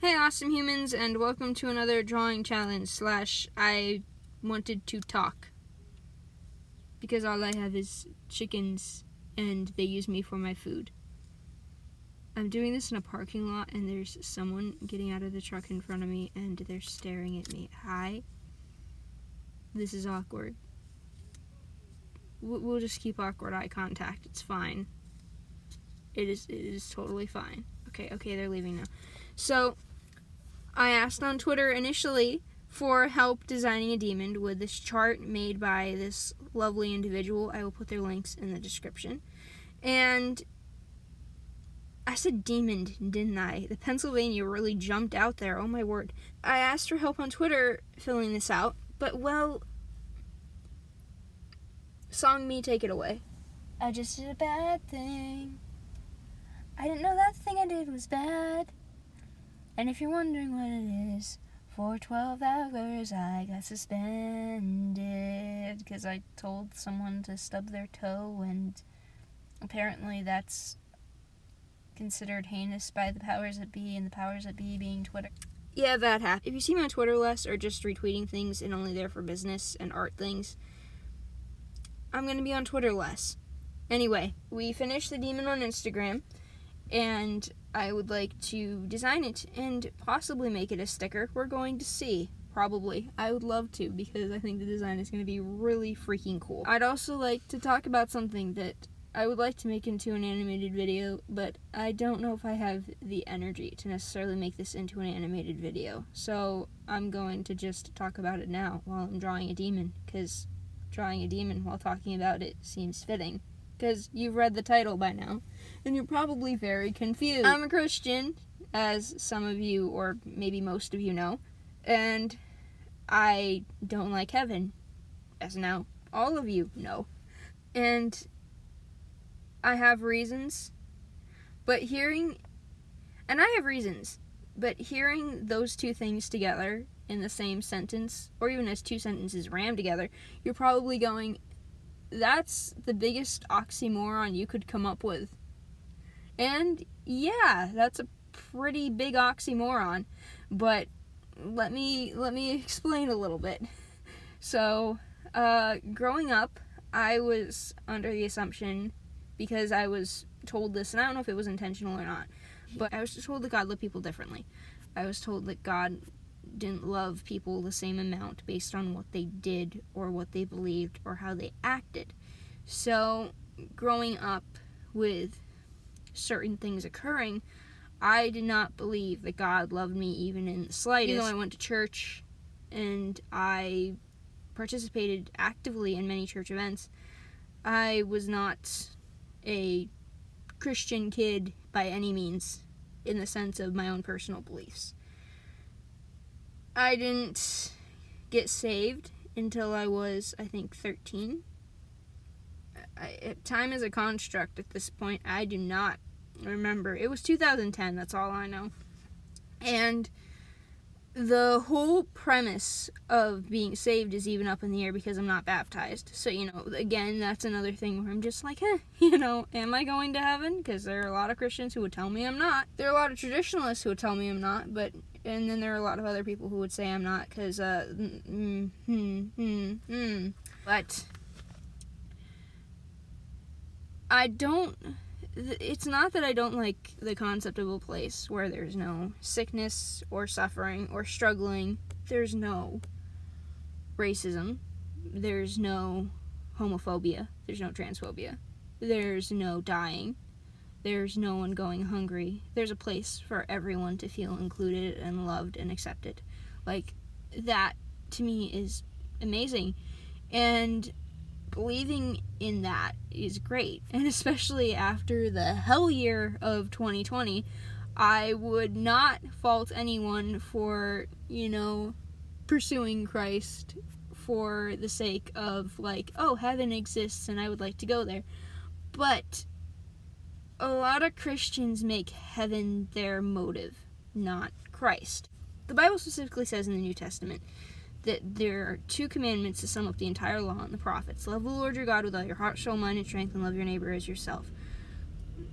Hey awesome humans, and welcome to another drawing challenge / I wanted to talk. Because all I have is chickens and they use me for my food. I'm doing this in a parking lot and there's someone getting out of the truck in front of me and they're staring at me. Hi. This is awkward. We'll just keep awkward eye contact. It's fine. It is totally fine. Okay, they're leaving now. So, I asked on Twitter initially for help designing a demon with this chart made by this lovely individual. I will put their links in the description. And I said demon, didn't I? The Pennsylvania really jumped out there. Oh my word. I asked for help on Twitter filling this out, but well, song me, take it away. I just did a bad thing. I didn't know that thing I did was bad. And if you're wondering what it is, for 12 hours I got suspended because I told someone to stub their toe, and apparently that's considered heinous by the powers that be, and the powers that be being Twitter. Yeah, that happened. If you see me on Twitter less or just retweeting things and only there for business and art things, I'm going to be on Twitter less. Anyway, we finished the demon on Instagram, and I would like to design it and possibly make it a sticker. We're going to see. Probably. I would love to, because I think the design is going to be really freaking cool. I'd also like to talk about something that I would like to make into an animated video, but I don't know if I have the energy to necessarily make this into an animated video. So I'm going to just talk about it now while I'm drawing a demon, because drawing a demon while talking about it seems fitting. Because you've read the title by now, and you're probably very confused. I'm a Christian, as some of you, or maybe most of you know, and I don't like heaven, as now all of you know. And I have reasons, but hearing those two things together in the same sentence, or even as two sentences rammed together, you're probably going, that's the biggest oxymoron you could come up with. And yeah, that's a pretty big oxymoron, but let me explain a little bit. So, growing up, I was under the assumption, because I was told this, and I don't know if it was intentional or not, but I was told that God loved people differently. I was told that God didn't love people the same amount based on what they did or what they believed or how they acted. So, growing up with certain things occurring, I did not believe that God loved me even in the slightest. Even though I went to church and I participated actively in many church events, I was not a Christian kid by any means in the sense of my own personal beliefs. I didn't get saved until I was, I think, 13. Time is a construct at this point. I do not remember. It was 2010, that's all I know. And the whole premise of being saved is even up in the air because I'm not baptized. So, again, that's another thing where I'm just like, am I going to heaven? Because there are a lot of Christians who would tell me I'm not. There are a lot of traditionalists who would tell me I'm not, and then there are a lot of other people who would say I'm not, because, But it's not that I don't like the concept of a place where there's no sickness or suffering or struggling. There's no racism. There's no homophobia. There's no transphobia. There's no dying. There's no one going hungry. There's a place for everyone to feel included and loved and accepted. Like, that to me is amazing. And believing in that is great, and especially after the hell year of 2020, I would not fault anyone for, pursuing Christ for the sake of, heaven exists and I would like to go there. But a lot of Christians make heaven their motive, not Christ. The Bible specifically says in the New Testament that there are 2 commandments to sum up the entire law and the prophets. Love the Lord your God with all your heart, soul, mind, and strength, and love your neighbor as yourself.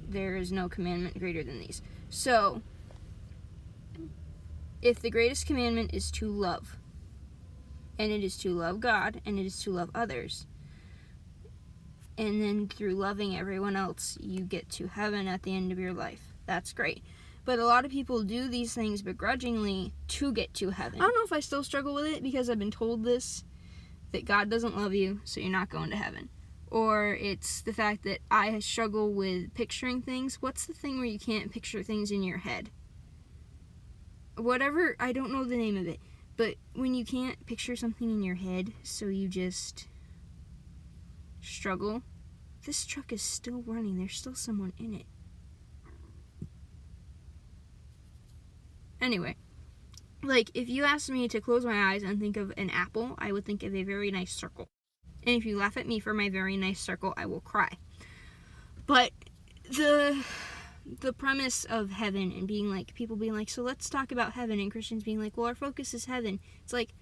There is no commandment greater than these. So, If the greatest commandment is to love, and it is to love God, and it is to love others, and then through loving everyone else, you get to heaven at the end of your life. That's great. But a lot of people do these things begrudgingly to get to heaven. I don't know if I still struggle with it because I've been told this, that God doesn't love you, so you're not going to heaven. Or it's the fact that I struggle with picturing things. What's the thing where you can't picture things in your head? Whatever, I don't know the name of it. But when you can't picture something in your head, so you just struggle. This truck is still running. There's still someone in it. Anyway, like, if you asked me to close my eyes and think of an apple, I would think of a very nice circle. And if you laugh at me for my very nice circle, I will cry. But the premise of heaven and being like, people being like, so let's talk about heaven, and Christians being like, well, our focus is heaven. It's like,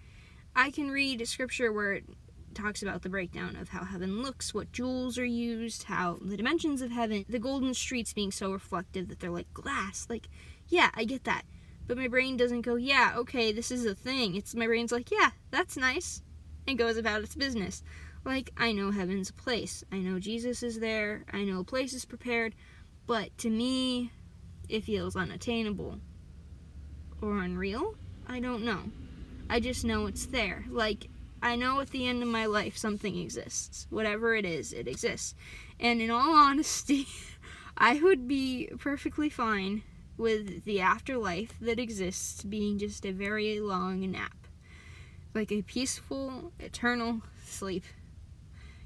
I can read scripture where it talks about the breakdown of how heaven looks, what jewels are used, how the dimensions of heaven, the golden streets being so reflective that they're like glass. Like, yeah, I get that. But my brain doesn't go, yeah, okay, this is a thing. My brain's like, yeah, that's nice, and goes about its business. Like, I know heaven's a place. I know Jesus is there. I know a place is prepared. But to me, it feels unattainable. Or unreal? I don't know. I just know it's there. Like, I know at the end of my life something exists. Whatever it is, it exists. And in all honesty, I would be perfectly fine with the afterlife that exists being just a very long nap. Like a peaceful, eternal sleep.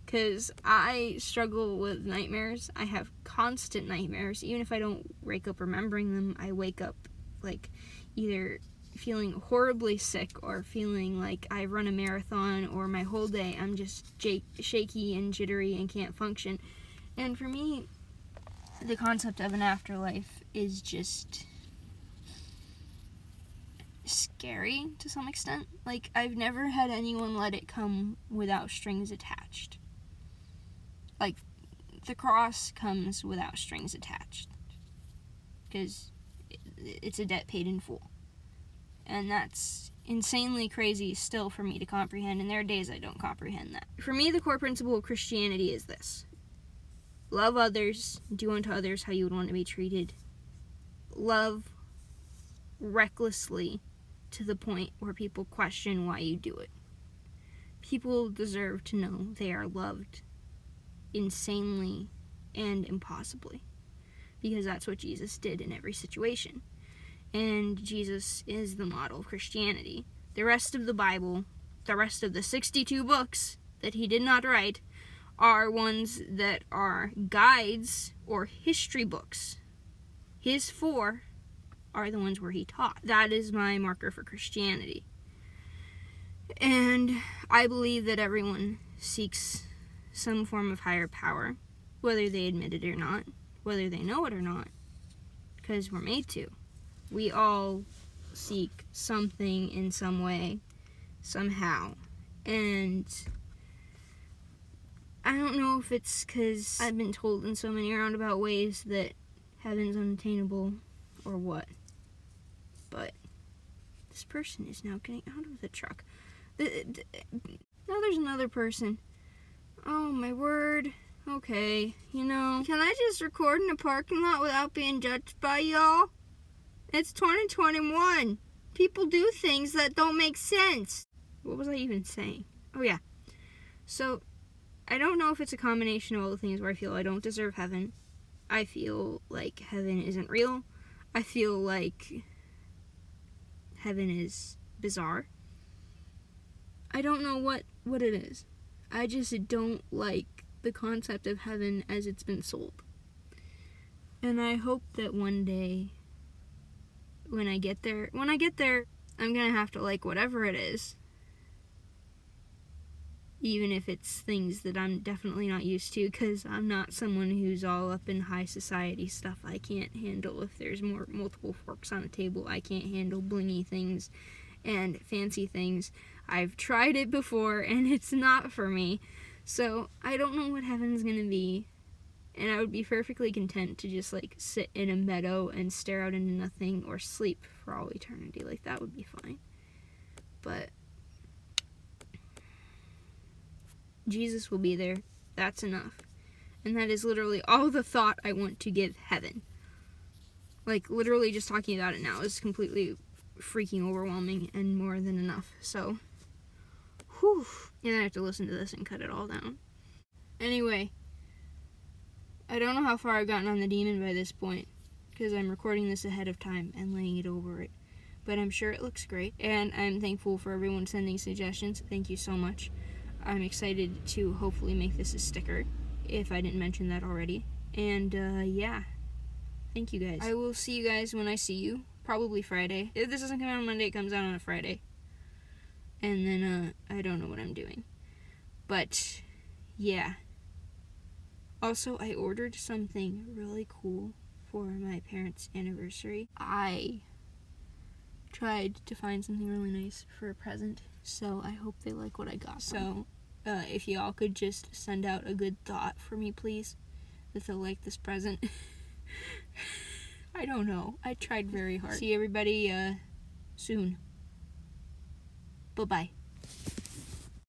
Because I struggle with nightmares. I have constant nightmares. Even if I don't wake up remembering them, I wake up like either feeling horribly sick or feeling like I run a marathon, or my whole day I'm just shaky and jittery and can't function. And for me, the concept of an afterlife is just scary to some extent. Like, I've never had anyone let it come without strings attached. Like, the cross comes without strings attached. Because it's a debt paid in full. And that's insanely crazy still for me to comprehend, and there are days I don't comprehend that. For me, the core principle of Christianity is this. Love others, do unto others how you would want to be treated. Love recklessly to the point where people question why you do it. People deserve to know they are loved insanely and impossibly, because that's what Jesus did in every situation. And Jesus is the model of Christianity. The rest of the Bible, the rest of the 62 books that he did not write, are ones that are guides or history books. His 4 are the ones where he taught. That is my marker for Christianity. And I believe that everyone seeks some form of higher power, whether they admit it or not, whether they know it or not, because we're made to. We all seek something in some way, somehow. And I don't know if it's because I've been told in so many roundabout ways that heaven's unattainable or what. But this person is now getting out of the truck. Now there's another person. Oh, my word. Okay, can I just record in a parking lot without being judged by y'all? It's 2021. People do things that don't make sense. What was I even saying? Oh, yeah. So, I don't know if it's a combination of all the things where I feel I don't deserve heaven. I feel like heaven isn't real. I feel like heaven is bizarre. I don't know what it is. I just don't like the concept of heaven as it's been sold. And I hope that one day, when I get there, I'm gonna have to like whatever it is. Even if it's things that I'm definitely not used to, because I'm not someone who's all up in high society stuff. I can't handle if there's multiple forks on a table. I can't handle blingy things and fancy things. I've tried it before, and it's not for me. So, I don't know what heaven's gonna be. And I would be perfectly content to just like sit in a meadow and stare out into nothing or sleep for all eternity. Like, that would be fine. But Jesus will be there. That's enough. And that is literally all the thought I want to give heaven. Like, literally just talking about it now is completely freaking overwhelming and more than enough. So, whew. And I have to listen to this and cut it all down. Anyway, I don't know how far I've gotten on the demon by this point, because I'm recording this ahead of time and laying it over it. But I'm sure it looks great, and I'm thankful for everyone sending suggestions. Thank you so much. I'm excited to hopefully make this a sticker, if I didn't mention that already. And, yeah. Thank you guys. I will see you guys when I see you. Probably Friday. If this doesn't come out on Monday, it comes out on a Friday. And then, I don't know what I'm doing. But, yeah. Also, I ordered something really cool for my parents' anniversary. I tried to find something really nice for a present, so I hope they like what I got. So, if y'all could just send out a good thought for me, please, that they'll like this present. I don't know. I tried very hard. See everybody, soon. Bye-bye.